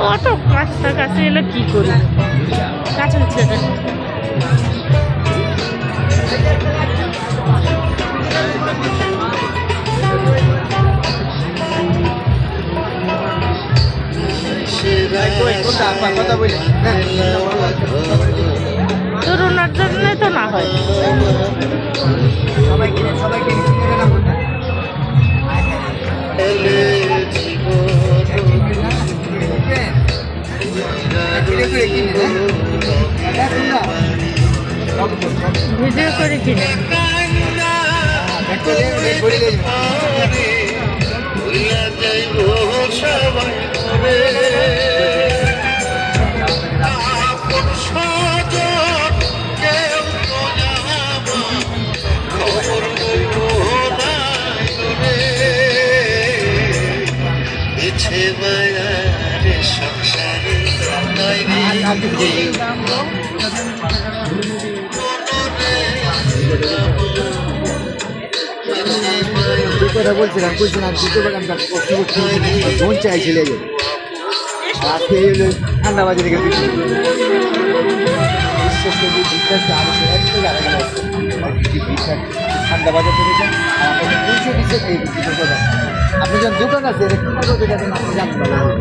কত কাছাকাছি এলে কি করি, কাছে হচ্ছে এটা। তোর ওনার জন্যই তো না হয়। ভিডিও করে কিনে কথা বলছিলাম দ্বিতীয়বার আমরা মন চাইছিল আজকে ঠান্ডা বাজে রেখে ঠান্ডা বাজার থেকে আপনি যখন দোকান আছে আপনি জানতে পারবেন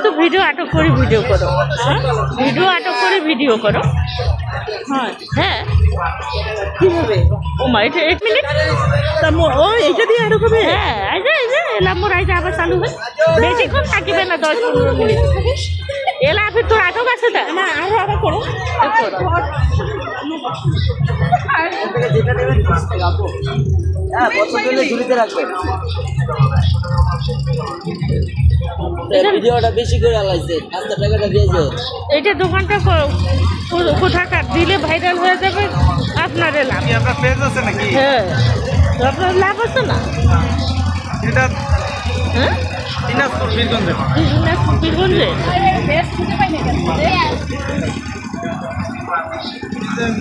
তো ভিডিও আটক করে ভিডিও করো, ভিডিও আটক করে ভিডিও করো। হ্যাঁ হ্যাঁ কীভাবে? ও মা, এটা 1 মিনিট ও এইটা দিয়ে আটক হবে? হ্যাঁ, এই যে এলাম মোর আইজা আবার চালু হয়, বেশিক্ষণ থাকিবে না, 10-15 মিনিট এলা। ফির তোর আটক আছে না? না, আরো আবার করো। ভিডিওটা বেশি করে আলাইছে, 5 টাকাটা দিয়েছে। এইটা দোকানটা কোথাকার দিলে ভাইরাল হয়ে যাবে, আপনাদের লাভ। আপনার পেজ আছে নাকি? হ্যাঁ, আপনার লাভ আছে না? এটা হ্যাঁ, দিনাজপুর বীরগঞ্জে। বীরগঞ্জে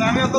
আমি